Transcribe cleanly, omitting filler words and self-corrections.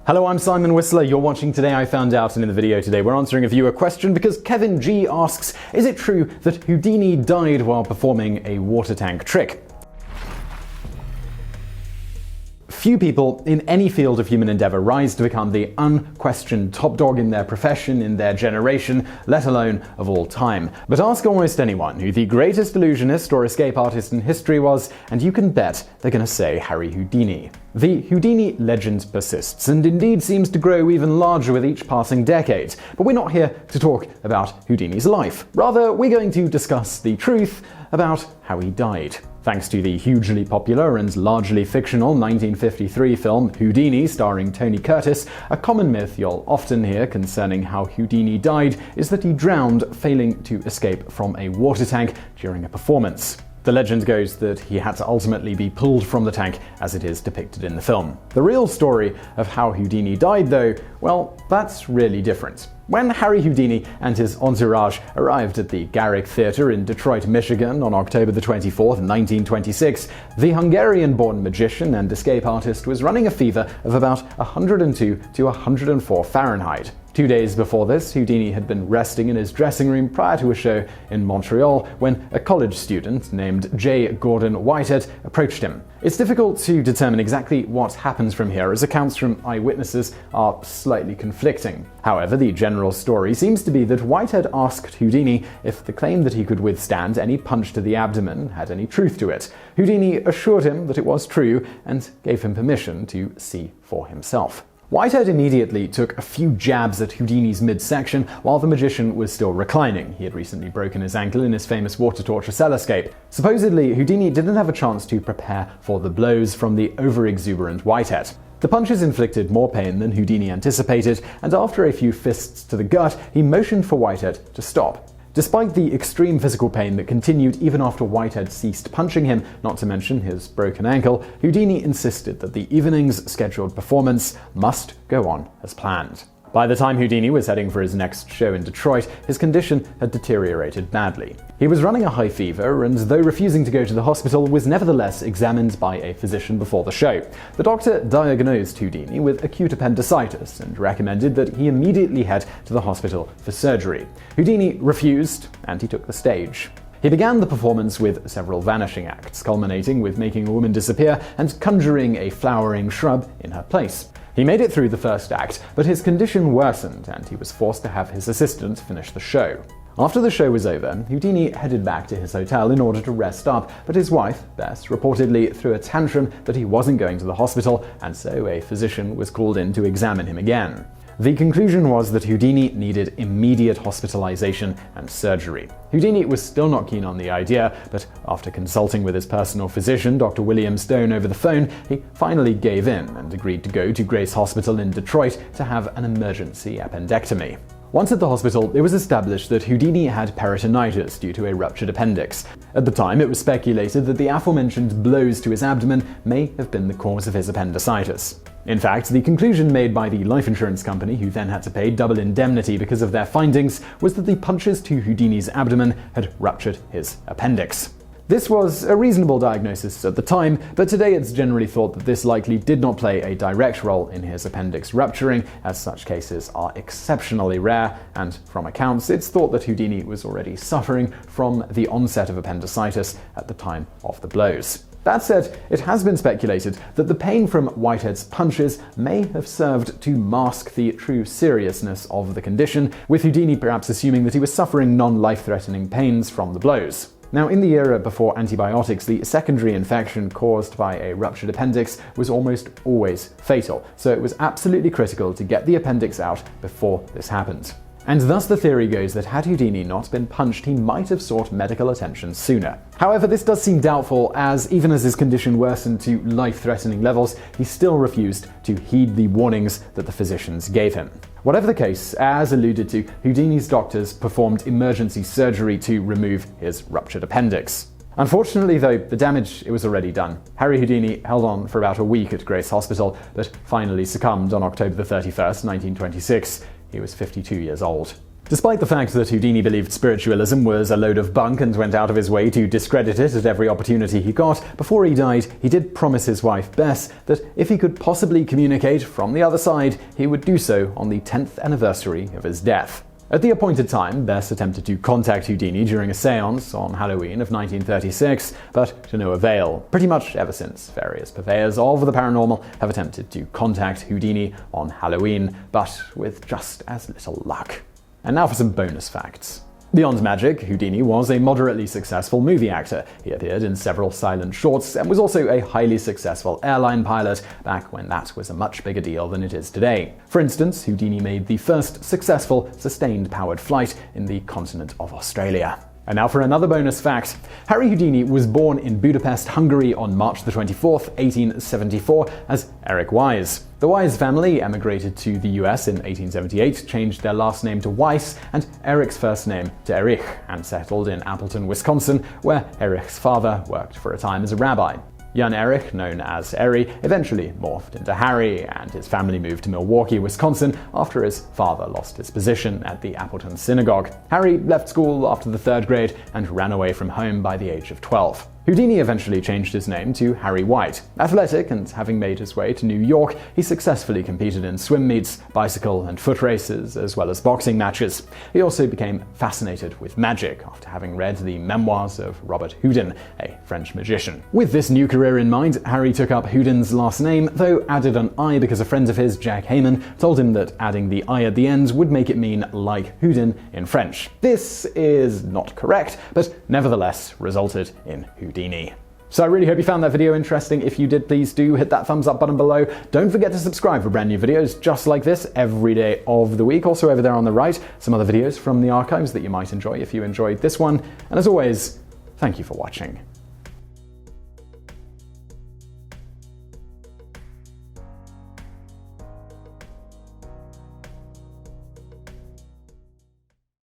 Hello, I'm Simon Whistler. You're watching Today I Found Out, and in the video today we're answering a viewer question because Kevin G asks, is it true that Houdini died while performing a water tank trick? Few people in any field of human endeavor rise to become the unquestioned top dog in their profession, in their generation, let alone of all time. But ask almost anyone who the greatest illusionist or escape artist in history was, and you can bet they're going to say Harry Houdini. The Houdini legend persists, and indeed seems to grow even larger with each passing decade. But we're not here to talk about Houdini's life. Rather, we're going to discuss the truth about how he died. Thanks to the hugely popular and largely fictional 1953 film Houdini starring Tony Curtis, a common myth you'll often hear concerning how Houdini died is that he drowned failing to escape from a water tank during a performance. The legend goes that he had to ultimately be pulled from the tank as it is depicted in the film. The real story of how Houdini died, though, well, that's really different. When Harry Houdini and his entourage arrived at the Garrick Theatre in Detroit, Michigan on October 24, 1926, the Hungarian-born magician and escape artist was running a fever of about 102 to 104 Fahrenheit. 2 days before this, Houdini had been resting in his dressing room prior to a show in Montreal when a college student named J. Gordon Whitehead approached him. It's difficult to determine exactly what happens from here, as accounts from eyewitnesses are slightly conflicting. However, the general story seems to be that Whitehead asked Houdini if the claim that he could withstand any punch to the abdomen had any truth to it. Houdini assured him that it was true and gave him permission to see for himself. Whitehead immediately took a few jabs at Houdini's midsection while the magician was still reclining. He had recently broken his ankle in his famous water torture cell escape. Supposedly, Houdini didn't have a chance to prepare for the blows from the over-exuberant Whitehead. The punches inflicted more pain than Houdini anticipated, and after a few fists to the gut, he motioned for Whitehead to stop. Despite the extreme physical pain that continued even after Whitehead ceased punching him, not to mention his broken ankle, Houdini insisted that the evening's scheduled performance must go on as planned. By the time Houdini was heading for his next show in Detroit, his condition had deteriorated badly. He was running a high fever, and though refusing to go to the hospital, was nevertheless examined by a physician before the show. The doctor diagnosed Houdini with acute appendicitis and recommended that he immediately head to the hospital for surgery. Houdini refused, and he took the stage. He began the performance with several vanishing acts, culminating with making a woman disappear and conjuring a flowering shrub in her place. He made it through the first act, but his condition worsened and he was forced to have his assistant finish the show. After the show was over, Houdini headed back to his hotel in order to rest up, but his wife, Bess, reportedly threw a tantrum that he wasn't going to the hospital, and so a physician was called in to examine him again. The conclusion was that Houdini needed immediate hospitalization and surgery. Houdini was still not keen on the idea, but after consulting with his personal physician, Dr. William Stone, over the phone, he finally gave in and agreed to go to Grace Hospital in Detroit to have an emergency appendectomy. Once at the hospital, it was established that Houdini had peritonitis due to a ruptured appendix. At the time, it was speculated that the aforementioned blows to his abdomen may have been the cause of his appendicitis. In fact, the conclusion made by the life insurance company, who then had to pay double indemnity because of their findings, was that the punches to Houdini's abdomen had ruptured his appendix. This was a reasonable diagnosis at the time, but today it's generally thought that this likely did not play a direct role in his appendix rupturing, as such cases are exceptionally rare, and from accounts it's thought that Houdini was already suffering from the onset of appendicitis at the time of the blows. That said, it has been speculated that the pain from Whitehead's punches may have served to mask the true seriousness of the condition, with Houdini perhaps assuming that he was suffering non-life-threatening pains from the blows. Now, in the era before antibiotics, the secondary infection caused by a ruptured appendix was almost always fatal, so it was absolutely critical to get the appendix out before this happened. And thus the theory goes that had Houdini not been punched, he might have sought medical attention sooner. However, this does seem doubtful, as even as his condition worsened to life-threatening levels, he still refused to heed the warnings that the physicians gave him. Whatever the case, as alluded to, Houdini's doctors performed emergency surgery to remove his ruptured appendix. Unfortunately, though, the damage was already done. Harry Houdini held on for about a week at Grace Hospital, but finally succumbed on October 31st, 1926. He was 52 years old. Despite the fact that Houdini believed spiritualism was a load of bunk and went out of his way to discredit it at every opportunity he got, before he died, he did promise his wife Bess that if he could possibly communicate from the other side, he would do so on the 10th anniversary of his death. At the appointed time, Bess attempted to contact Houdini during a seance on Halloween of 1936, but to no avail. Pretty much ever since, various purveyors of the paranormal have attempted to contact Houdini on Halloween, but with just as little luck. And now for some bonus facts. Beyond magic, Houdini was a moderately successful movie actor. He appeared in several silent shorts and was also a highly successful airline pilot back when that was a much bigger deal than it is today. For instance, Houdini made the first successful sustained-powered flight in the continent of Australia. And now for another bonus fact. Harry Houdini was born in Budapest, Hungary on March 24th, 1874 as Eric Wise. The Wise family emigrated to the US in 1878, changed their last name to Weiss and Eric's first name to Erich, and settled in Appleton, Wisconsin, where Eric's father worked for a time as a rabbi. Young Erich, known as Eri, eventually morphed into Harry, and his family moved to Milwaukee, Wisconsin after his father lost his position at the Appleton Synagogue. Harry left school after the 3rd grade and ran away from home by the age of 12. Houdini eventually changed his name to Harry White. Athletic and having made his way to New York, he successfully competed in swim meets, bicycle and foot races, as well as boxing matches. He also became fascinated with magic after having read the memoirs of Robert Houdin, a French magician. With this new career in mind, Harry took up Houdin's last name, though added an I because a friend of his, Jack Heyman, told him that adding the I at the end would make it mean like Houdin in French. This is not correct, but nevertheless resulted in Houdini. So I really hope you found that video interesting. If you did, please do hit that thumbs up button below. Don't forget to subscribe for brand new videos just like this every day of the week. Also over there on the right, some other videos from the archives that you might enjoy if you enjoyed this one. And as always, thank you for watching.